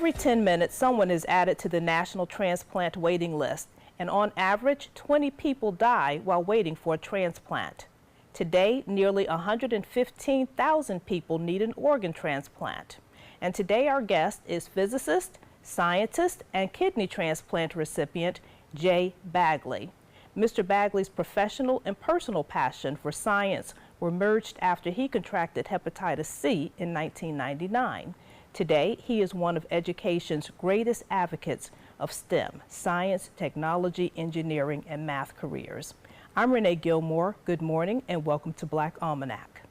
Every 10 minutes, someone is added to the national transplant waiting list, and on average, 20 people die while waiting for a transplant. Today, nearly 115,000 people need an organ transplant. And today our guest is physicist, scientist, and kidney transplant recipient Jay Bagley. Mr. Bagley's professional and personal passion for science were merged after he contracted hepatitis C in 1999. Today, he is one of education's greatest advocates of STEM, science, technology, engineering, and math careers. I'm Renee Gilmore. Good morning and welcome to Black Almanac.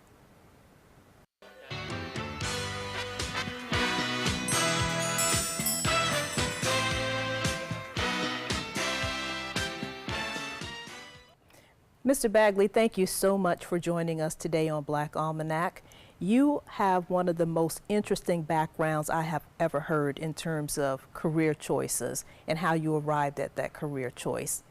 Mr. Bagley, thank you so much for joining us today on Black Almanac. You have one of the most interesting backgrounds I have ever heard in terms of career choices and how you arrived at that career choice.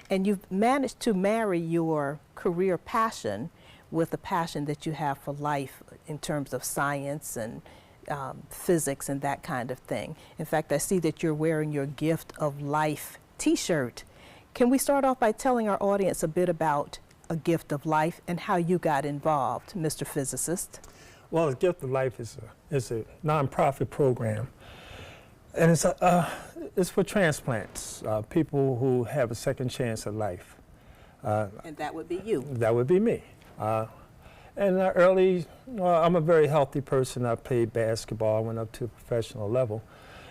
And you've managed to marry your career passion with the passion that you have for life in terms of science and physics and that kind of thing. In fact, I see that you're wearing your Gift of Life t-shirt. Can we start off by telling our audience a bit about A Gift of Life and how you got involved, Mr. Physicist? Well, A Gift of Life is a nonprofit program, and it's for transplants, people who have a second chance at life. And that would be you? That would be me. I'm a very healthy person. I played basketball, I went up to a professional level,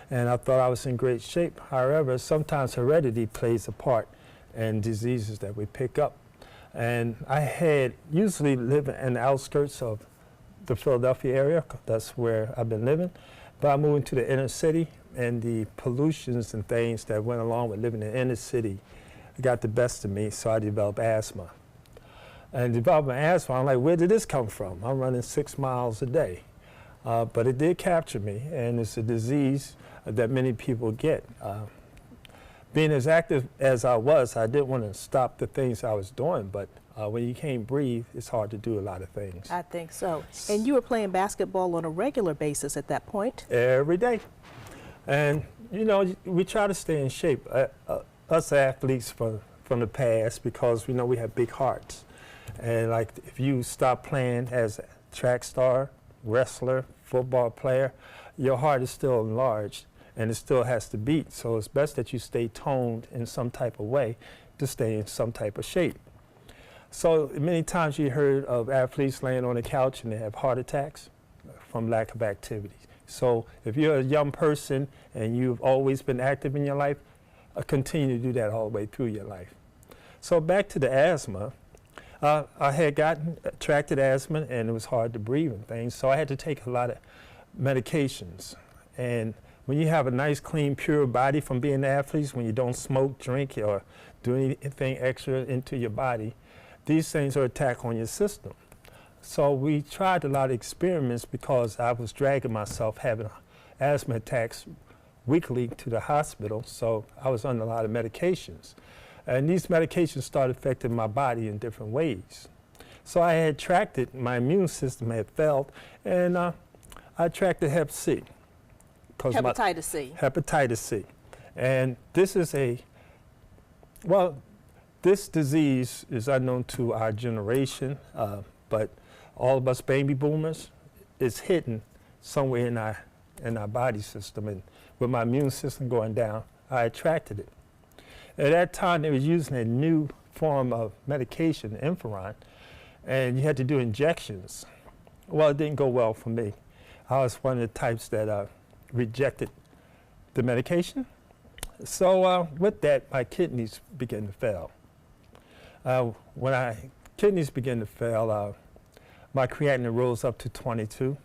and I thought I was in great shape. However, sometimes heredity plays a part in diseases that we pick up. And I had usually lived in the outskirts of the Philadelphia area. That's where I've been living. But I moved into the inner city, and the pollutions and things that went along with living in the inner city got the best of me, so I developed asthma. And developing asthma, I'm like, where did this come from? I'm running 6 miles a day. But it did capture me, and it's a disease that many people get. Being as active as I was, I didn't want to stop the things I was doing, but when you can't breathe, it's hard to do a lot of things. I think so. And you were playing basketball on a regular basis at that point? Every day. And, you know, we try to stay in shape. Us athletes from the past, because we know we have big hearts. And like, if you stop playing as a track star, wrestler, football player, your heart is still enlarged and it still has to beat. So it's best that you stay toned in some type of way to stay in some type of shape. So many times you heard of athletes laying on the couch and they have heart attacks from lack of activity. So if you're a young person and you've always been active in your life, continue to do that all the way through your life. So back to the asthma. I had gotten attracted asthma and it was hard to breathe and things, so I had to take a lot of medications. And when you have a nice, clean, pure body from being athletes, when you don't smoke, drink, or do anything extra into your body, these things are attack on your system. So we tried a lot of experiments because I was dragging myself having asthma attacks weekly to the hospital, so I was on a lot of medications. And these medications started affecting my body in different ways. So I had attracted, my immune system had failed, and I attracted Hep C. Hepatitis C. Hepatitis C. And this is this disease is unknown to our generation, but all of us baby boomers, it's hidden somewhere in our body system. And with my immune system going down, I attracted it. At that time, they was using a new form of medication, Interferon, and you had to do injections. Well, it didn't go well for me. I was one of the types that rejected the medication. So with that, my kidneys began to fail. When my kidneys began to fail, my creatinine rose up to 22.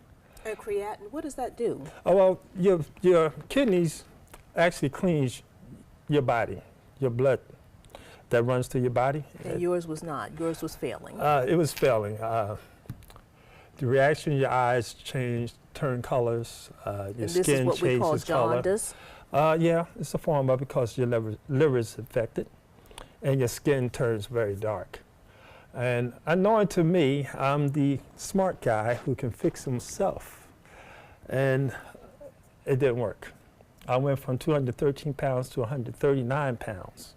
And creatinine, what does that do? Oh, well, your kidneys actually cleans your body, your blood that runs through your body. And yours was not. Yours was failing. It was failing. The reaction in your eyes changed, turned colors. Your skin changes its color. This is what we call jaundice? Yeah, it's a form of it because your liver is affected and your skin turns very dark. And unknown to me, I'm the smart guy who can fix himself. And it didn't work. I went from 213 pounds to 139 pounds.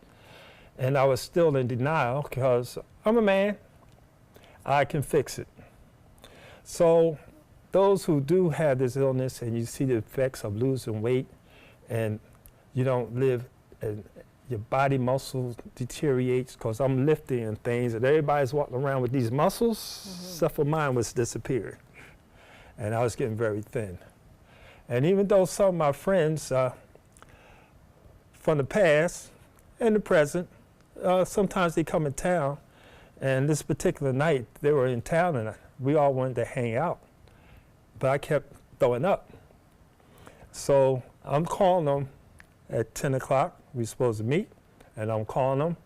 And I was still in denial because I'm a man, I can fix it. So those who do have this illness and you see the effects of losing weight and you don't live and your body muscle deteriorates because I'm lifting and things and everybody's walking around with these muscles, except for mine was disappearing. And I was getting very thin. And even though some of my friends from the past and the present, sometimes they come in town, and this particular night they were in town and we all wanted to hang out, but I kept throwing up. So I'm calling them at 10 o'clock, we're supposed to meet, and I'm calling them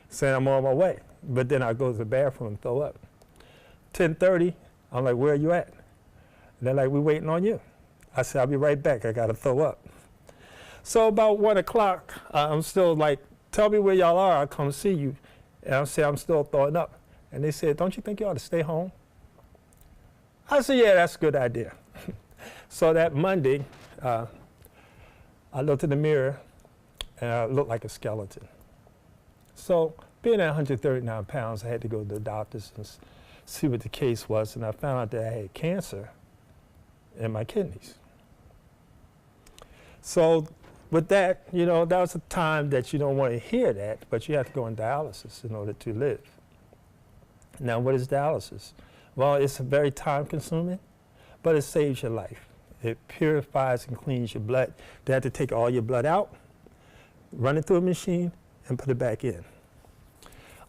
saying I'm on my way. But then I go to the bathroom and throw up. 10:30, I'm like, where are you at? And they're like, we're waiting on you. I said, I'll be right back, I gotta throw up. So about 1 o'clock, I'm still like, tell me where y'all are, I'll come see you. And I said, I'm still throwing up. And they said, don't you think you ought to stay home? I said, yeah, that's a good idea. So that Monday, I looked in the mirror and I looked like a skeleton. So being at 139 pounds, I had to go to the doctors and see what the case was. And I found out that I had cancer in my kidneys. So with that, you know, that was a time that you don't want to hear that, but you have to go on dialysis in order to live. Now, what is dialysis? Well, it's very time consuming, but it saves your life. It purifies and cleans your blood. They have to take all your blood out, run it through a machine, and put it back in.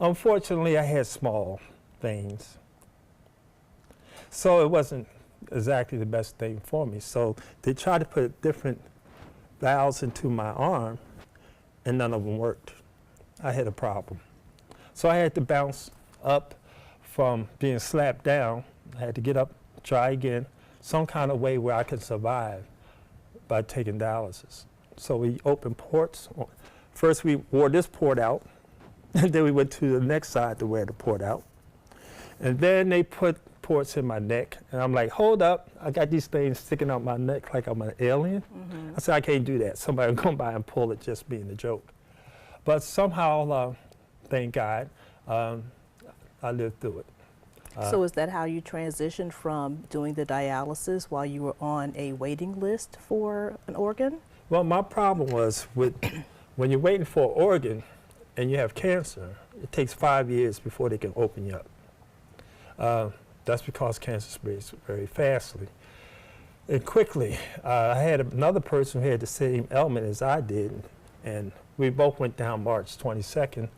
Unfortunately, I had small veins, so it wasn't exactly the best thing for me. So they tried to put different valves into my arm, and none of them worked. I had a problem. So I had to bounce up from being slapped down. I had to get up, try again, some kind of way where I could survive by taking dialysis. So we opened ports. First we wore this port out, and then we went to the next side to wear the port out. And then they put ports in my neck, and I'm like, hold up, I got these things sticking out my neck like I'm an alien. I said, I can't do that. Somebody will come by and pull it just being a joke. But somehow, thank God, I lived through it. So is that how you transitioned from doing the dialysis while you were on a waiting list for an organ? Well, my problem was with when you're waiting for an organ and you have cancer, it takes 5 years before they can open you up. That's because cancer spreads very fastly and quickly. I had another person who had the same ailment as I did, and we both went down March 22nd,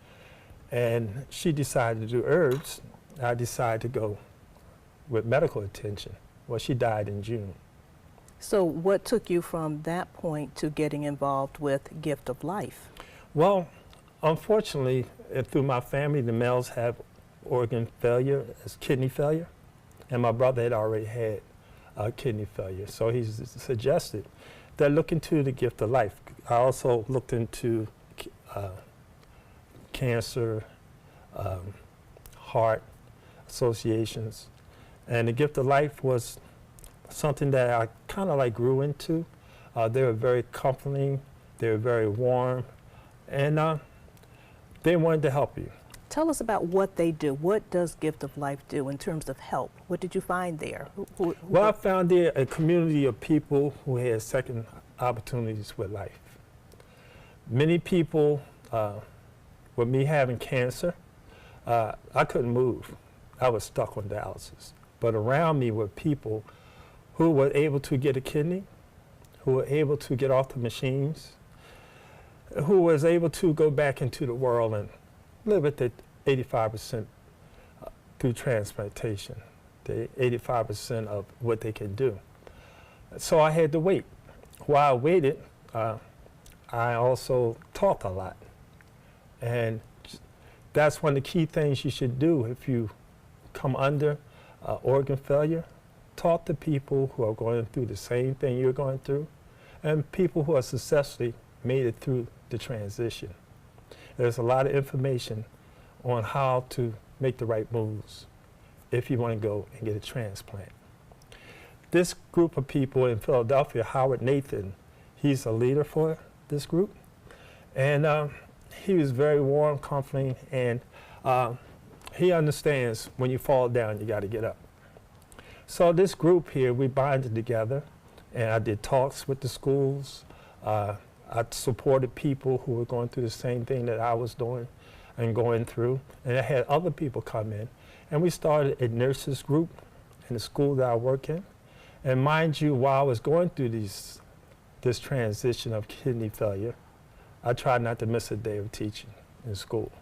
and she decided to do herbs. I decided to go with medical attention. Well, she died in June. So what took you from that point to getting involved with Gift of Life? Well, unfortunately, through my family, the males have organ failure, as kidney failure, and my brother had already had kidney failure. So he suggested that look into the Gift of Life. I also looked into cancer, heart associations, and the Gift of Life was something that I kind of like grew into. They were very comforting, they were very warm, and they wanted to help you. Tell us about what they do. What does Gift of Life do in terms of help? What did you find there? Well, I found there a community of people who had second opportunities with life. Many people, with me having cancer, I couldn't move. I was stuck on dialysis. But around me were people who were able to get a kidney, who were able to get off the machines, who was able to go back into the world and live at the 85% through transplantation, the 85% of what they can do. So I had to wait. While I waited, I also talked a lot. And that's one of the key things you should do if you come under organ failure. Talk to people who are going through the same thing you're going through, and people who have successfully made it through the transition. There's a lot of information on how to make the right moves if you want to go and get a transplant. This group of people in Philadelphia, Howard Nathan, He's a leader for this group. And he was very warm, comforting, and he understands when you fall down, you got to get up. So this group here, we bonded together, and I did talks with the schools. I supported people who were going through the same thing that I was doing and going through. And I had other people come in. And we started a nurses group in the school that I work in. And mind you, while I was going through this transition of kidney failure, I tried not to miss a day of teaching in school.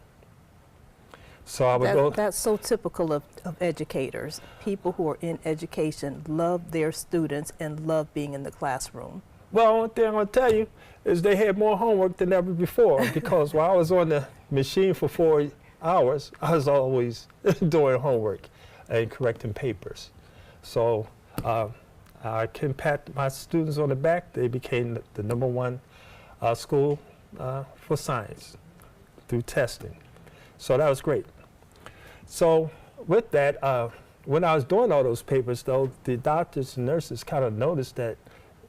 So I would go. That's so typical of educators. People who are in education love their students and love being in the classroom. Well, one thing I'm going to tell you is they had more homework than ever before, because while I was on the machine for 4 hours, I was always doing homework and correcting papers. So I can pat my students on the back. They became the #1 school for science through testing. So that was great. So with that, when I was doing all those papers, though, the doctors and nurses kind of noticed that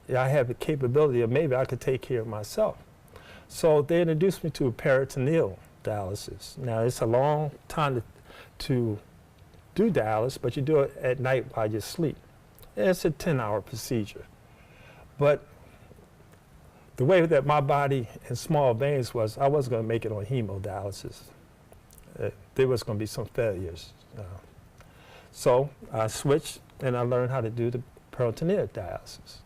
I have the capability of maybe I could take care of myself. So they introduced me to peritoneal dialysis. Now, it's a long time to do dialysis, but you do it at night while you sleep. And it's a 10-hour procedure. But the way that my body and small veins was, I wasn't going to make it on hemodialysis. There was going to be some failures. So I switched and I learned how to do the peritoneal dialysis.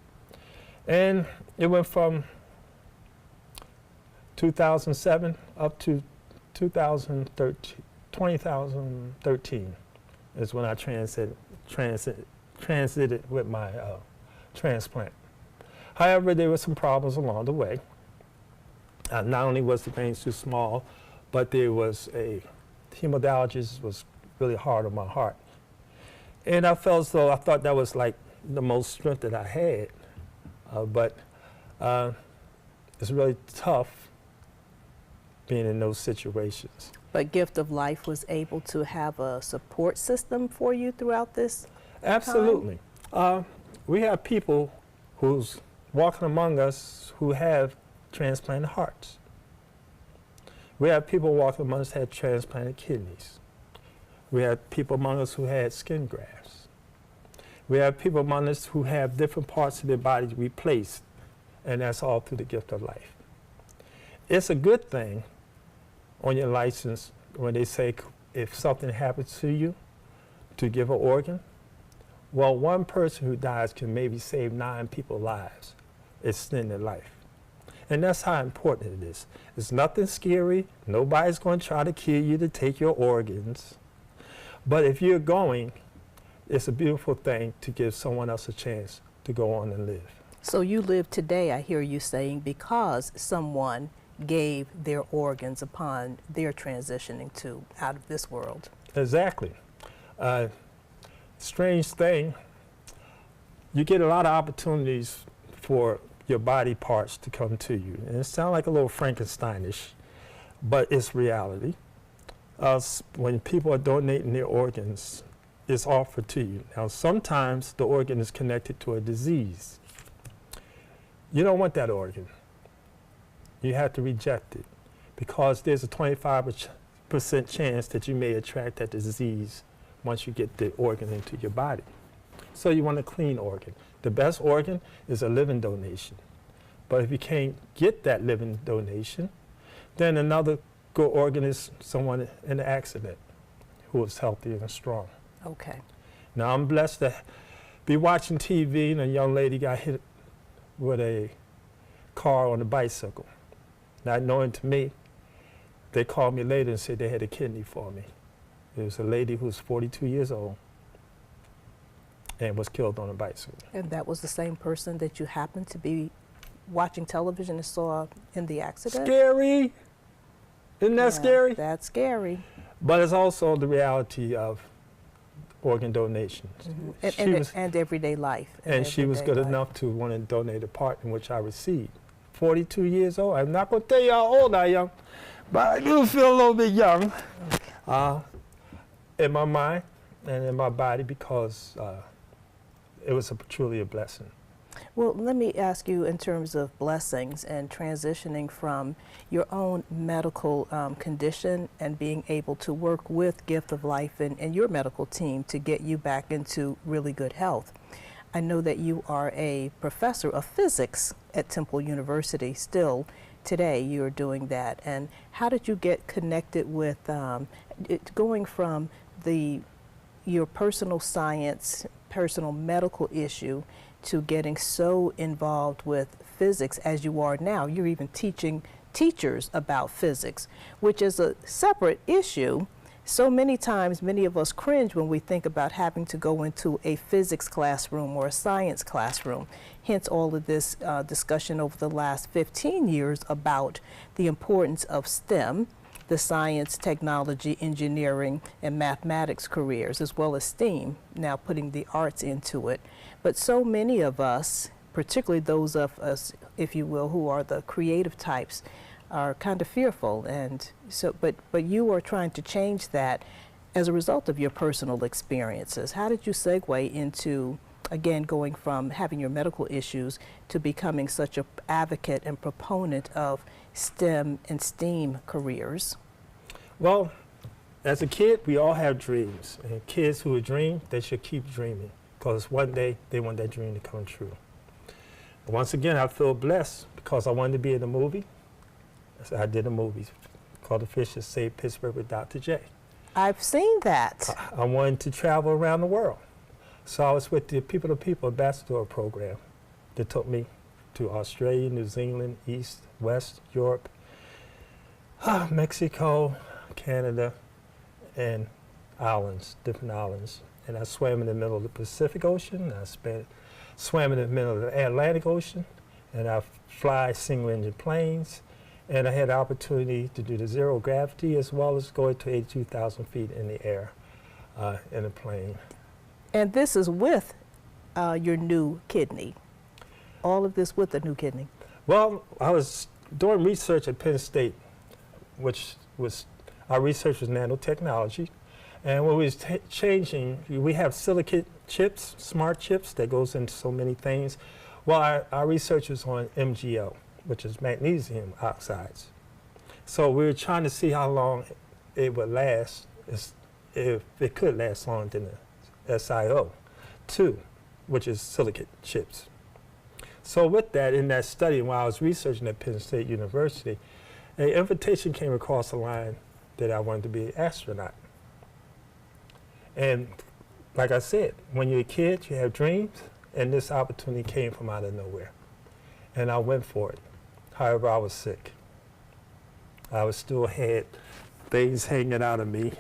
And it went from 2007 up to 2013 is when I transited with my transplant. However, there were some problems along the way. Not only was the veins too small, but there was hemodialysis was really hard on my heart. And I felt as though I thought that was like the most strength that I had. But it's really tough being in those situations. But Gift of Life was able to have a support system for you throughout this Absolutely. We have people who's walking among us who have transplanted hearts. We have people walking among us who had transplanted kidneys. We have people among us who had skin grafts. We have people among us who have different parts of their body replaced, and that's all through the Gift of Life. It's a good thing on your license when they say if something happens to you to give an organ. Well, one person who dies can maybe save 9 people's lives, extend their life. And that's how important it is. It's nothing scary. Nobody's going to try to kill you to take your organs. But if you're going, it's a beautiful thing to give someone else a chance to go on and live. So you live today, I hear you saying, because someone gave their organs upon their transitioning to out of this world. Exactly. Strange thing, you get a lot of opportunities for your body parts to come to you. And it sounds like a little Frankensteinish, but it's reality. When people are donating their organs, it's offered to you. Now, sometimes the organ is connected to a disease. You don't want that organ. You have to reject it because there's a 25% chance that you may attract that disease once you get the organ into your body. So you want a clean organ. The best organ is a living donation. But if you can't get that living donation, then another good organ is someone in an accident who is healthy and strong. Okay. Now I'm blessed to be watching TV and a young lady got hit with a car on a bicycle. Not knowing to me, they called me later and said they had a kidney for me. It was a lady who was 42 years old and was killed on a bicycle. And that was the same person that you happened to be watching television and saw in the accident? Scary. Isn't that scary? That's scary. But it's also the reality of organ donations. Mm-hmm. And everyday life. And she was good enough to want to donate a part in which I received. 42 years old. I'm not going to tell you how old I am, but I do feel a little bit young in my mind and in my body because it was truly a blessing. Well, let me ask you in terms of blessings and transitioning from your own medical condition and being able to work with Gift of Life and your medical team to get you back into really good health. I know that you are a professor of physics at Temple University still. Today you're doing that. And how did you get connected with going from your personal science, personal medical issue to getting so involved with physics as you are now? You're even teaching teachers about physics, which is a separate issue. So many times, many of us cringe when we think about having to go into a physics classroom or a science classroom. Hence all of this discussion over the last 15 years about the importance of STEM, the science, technology, engineering, and mathematics careers, as well as STEAM, now putting the arts into it. But so many of us, particularly those of us, if you will, who are the creative types, are kind of fearful. And so, but you are trying to change that as a result of your personal experiences. How did you segue into, again, going from having your medical issues to becoming such an advocate and proponent of STEM and STEAM careers? Well, as a kid, we all have dreams. And kids who dream, they should keep dreaming, because one day they want that dream to come true. Once again, I feel blessed because I wanted to be in a movie. So I did a movie called The Fish That Saved Pittsburgh with Dr. J. I've seen that. I wanted to travel around the world. So I was with the People to People Ambassador program that took me to Australia, New Zealand, East, West, Europe, Mexico, Canada, and islands, different islands. And I swam in the middle of the Pacific Ocean. Swam in the middle of the Atlantic Ocean. And I fly single-engine planes. And I had the opportunity to do the zero gravity as well as going to 82,000 feet in the air in a plane. And this is with your new kidney. All of this with the new kidney. Well, I was doing research at Penn State, which was, our research was nanotechnology. And when we was changing, we have silicate chips, smart chips that goes into so many things. Well, our research was on MgO, which is magnesium oxides. So we were trying to see how long it would last, if it could last longer than the SiO2, which is silicate chips. So with that, in that study, while I was researching at Penn State University, an invitation came across the line that I wanted to be an astronaut. And like I said, when you're a kid, you have dreams, and this opportunity came from out of nowhere. And I went for it. However, I was sick. I was still had things hanging out of me.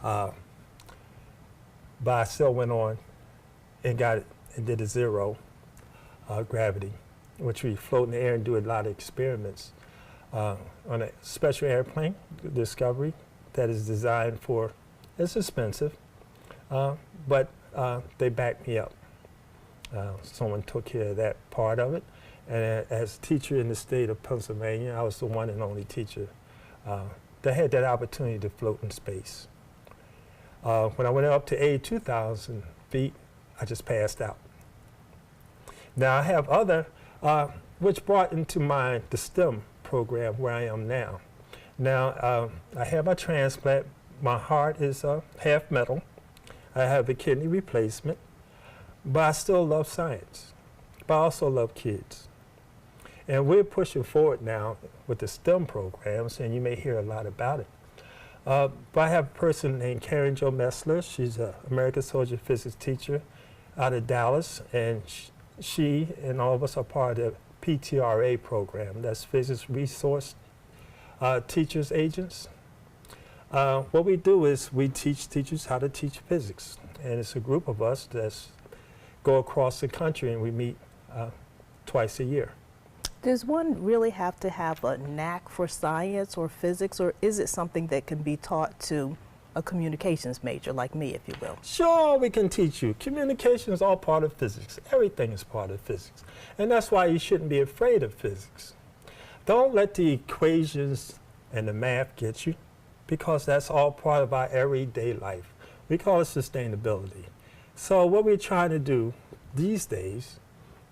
But I still went on and got it and did a zero gravity, which we float in the air and do a lot of experiments on a special airplane, Discovery, that is designed for, it's expensive, but they backed me up. Someone took care of that part of it. And as a teacher in the state of Pennsylvania, I was the one and only teacher that had that opportunity to float in space. When I went up to 82,000 feet, I just passed out. Now I have other, which brought into mind the STEM program where I am now. Now I have my transplant. My heart is half metal. I have a kidney replacement, but I still love science. But I also love kids. And we're pushing forward now with the STEM programs, and you may hear a lot about it. But I have a person named Karen Jo Messler. She's an American Soldier physics teacher out of Dallas, and she and all of us are part of the PTRA program. That's Physics Resource Teachers Agents. What we do is we teach teachers how to teach physics, and it's a group of us that go across the country, and we meet twice a year. Does one really have to have a knack for science or physics, or is it something that can be taught to a communications major like me, if you will? Sure, we can teach you. Communication is all part of physics. Everything is part of physics. And that's why you shouldn't be afraid of physics. Don't let the equations and the math get you, because that's all part of our everyday life. We call it sustainability. So what we're trying to do these days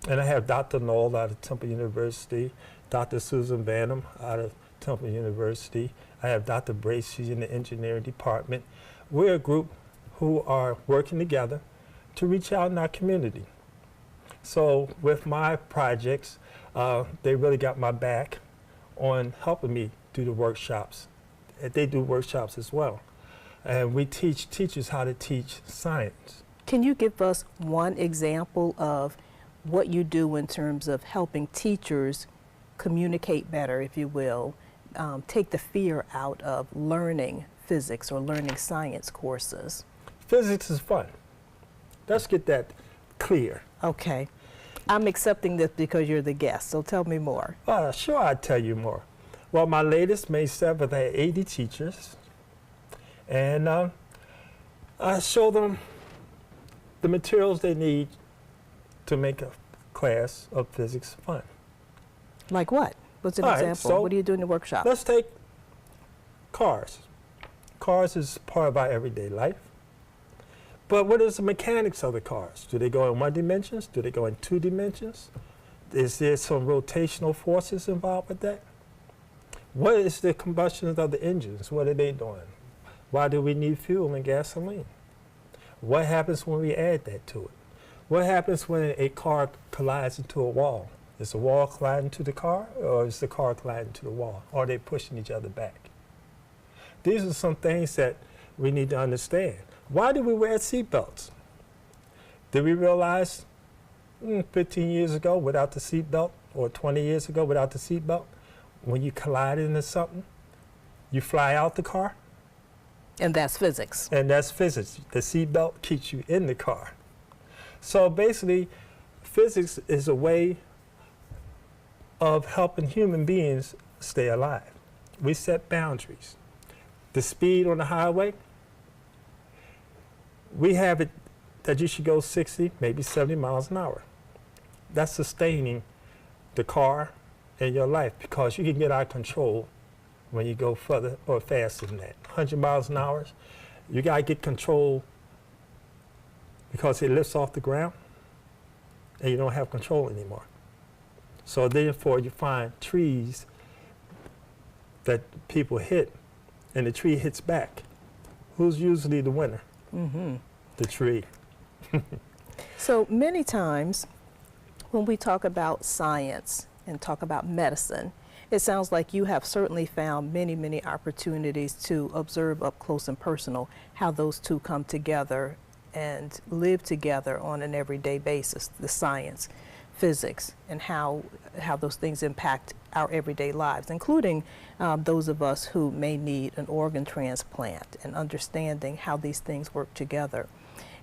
And I have Dr. Knoll out of Temple University, Dr. Susan Banham out of Temple University. I have Dr. Bracey in the engineering department. We're a group who are working together to reach out in our community. So with my projects, they really got my back on helping me do the workshops. They do workshops as well. And we teach teachers how to teach science. Can you give us one example of what you do in terms of helping teachers communicate better, if you will, take the fear out of learning physics or learning science courses? Physics is fun. Let's get that clear. Okay. I'm accepting this because you're the guest, so tell me more. Sure, I'll tell you more. Well, my latest, May 7th, I had 80 teachers, and I show them the materials they need to make a class of physics fun. Like what? What's an All right, example? so what do you do in the workshop? Let's take cars. Cars is part of our everyday life. But what is the mechanics of the cars? Do they go in one dimensions? Do they go in two dimensions? Is there some rotational forces involved with that? What is the combustion of the engines? What are they doing? Why do we need fuel and gasoline? What happens when we add that to it? What happens when a car collides into a wall? Is the wall colliding to the car, or is the car colliding to the wall? Or are they pushing each other back? These are some things that we need to understand. Why do we wear seatbelts? Did we realize 15 years ago without the seatbelt, or 20 years ago without the seatbelt, when you collide into something, you fly out the car? And that's physics. And that's physics. The seatbelt keeps you in the car. So basically, physics is a way of helping human beings stay alive. We set boundaries. The speed on the highway, we have it that you should go 60, maybe 70 miles an hour. That's sustaining the car and your life, because you can get out of control when you go further or faster than that. 100 miles an hour, you gotta get control because it lifts off the ground and you don't have control anymore. So therefore you find trees that people hit and the tree hits back. Who's usually the winner? Mm-hmm. The tree. So many times when we talk about science and talk about medicine, it sounds like you have certainly found many, many opportunities to observe up close and personal how those two come together and live together on an everyday basis, the science, physics, and how those things impact our everyday lives, including those of us who may need an organ transplant, and understanding how these things work together.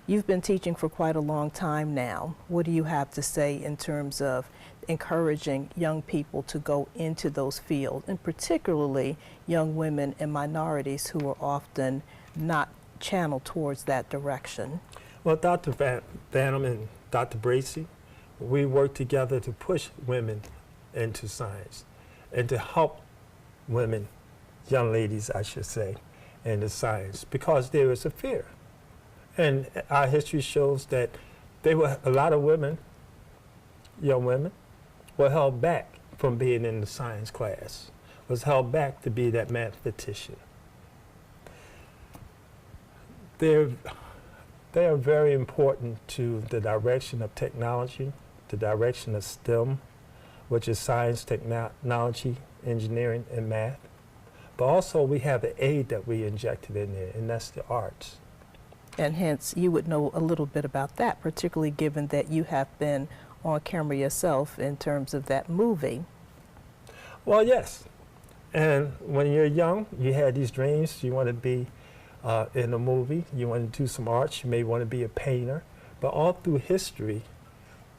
You've been teaching for quite a long time now. What do you have to say in terms of encouraging young people to go into those fields, and particularly young women and minorities who are often not channeled towards that direction? Well, Dr. Banham and Dr. Bracey, we work together to push women into science and to help women, young ladies, I should say, into science, because there is a fear. And our history shows that a lot of women, young women, were held back from being in the science class, was held back to be that mathematician. They are very important to the direction of technology, the direction of STEM, which is science, technology, engineering, and math. But also we have an aid that we injected in there, and that's the arts. And hence, you would know a little bit about that, particularly given that you have been on camera yourself in terms of that movie. Well, yes. And when you're young, you had these dreams. You want to be in a movie. You want to do some arts. You may want to be a painter. But all through history,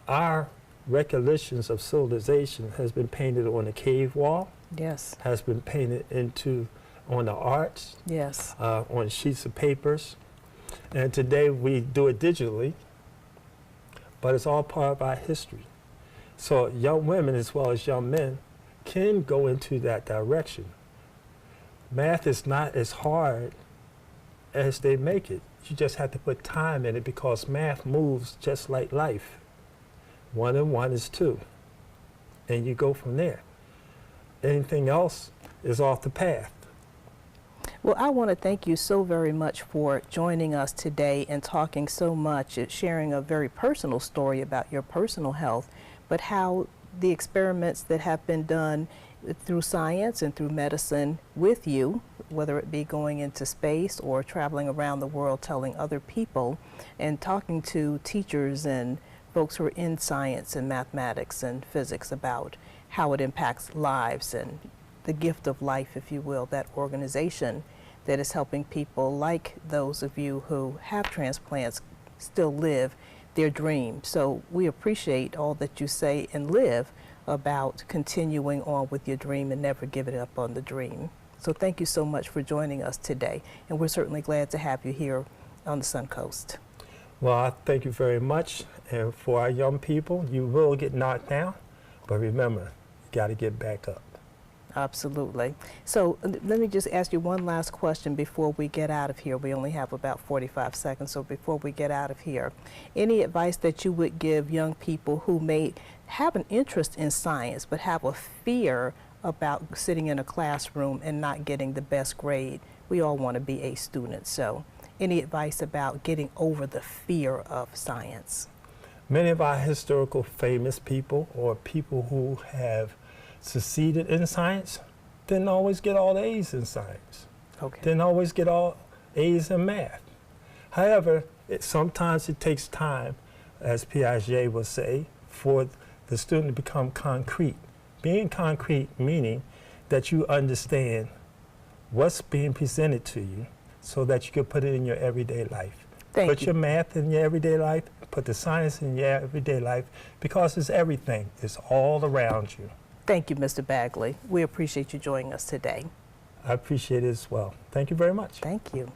our recollections of civilization has been painted on a cave wall. Yes. Has been painted on the arts. Yes. On sheets of papers. And today we do it digitally, but it's all part of our history. So young women as well as young men can go into that direction. Math is not as hard as they make it. You just have to put time in it, because math moves just like life. 1 and 1 is 2. And you go from there. Anything else is off the path. Well, I want to thank you so very much for joining us today and talking so much, sharing a very personal story about your personal health, but how the experiments that have been done through science and through medicine with you, whether it be going into space or traveling around the world telling other people and talking to teachers and folks who are in science and mathematics and physics about how it impacts lives and the gift of life, if you will, that organization that is helping people like those of you who have transplants still live their dream. So we appreciate all that you say and live about continuing on with your dream and never giving up on the dream. So thank you so much for joining us today, and we're certainly glad to have you here on the Suncoast. Well, I thank you very much. And for our young people, you will get knocked down, but remember, you got to get back up. Absolutely. So let me just ask you one last question before we get out of here. We only have about 45 seconds, so before we get out of here, any advice that you would give young people who may have an interest in science but have a fear about sitting in a classroom and not getting the best grade? We all want to be A students, so any advice about getting over the fear of science? Many of our historical famous people or people who have succeeded in science didn't always get all the A's in science. Okay. Didn't always get all A's in math. However, sometimes it takes time, as Piaget would say, for the student to become concrete. Being concrete meaning that you understand what's being presented to you so that you can put it in your everyday life. Put your math in your everyday life, put the science in your everyday life, because it's everything. It's all around you. Thank you, Mr. Bagley. We appreciate you joining us today. I appreciate it as well. Thank you very much. Thank you.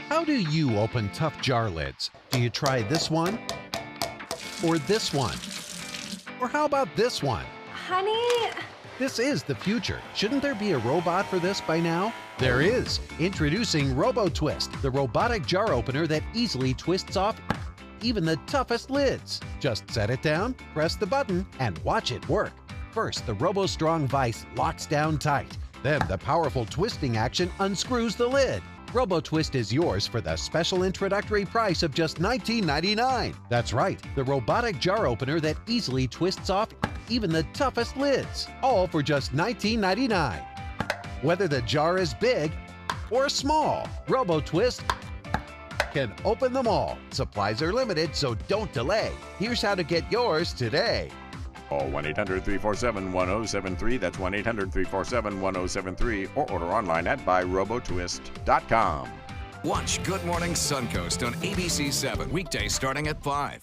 How do you open tough jar lids? Do you try this one? Or this one? Or how about this one? Honey? This is the future. Shouldn't there be a robot for this by now? There is. Introducing RoboTwist, the robotic jar opener that easily twists off even the toughest lids. Just set it down, press the button, and watch it work. First, the RoboStrong vise locks down tight. Then the powerful twisting action unscrews the lid. RoboTwist is yours for the special introductory price of just $19.99. That's right, the robotic jar opener that easily twists off even the toughest lids, all for just $19.99. Whether the jar is big or small, RoboTwist can open them all. Supplies are limited, so don't delay. Here's how to get yours today. Call 1-800-347-1073. That's 1-800-347-1073. Or order online at buyrobotwist.com. Watch Good Morning Suncoast on ABC 7, weekdays starting at 5.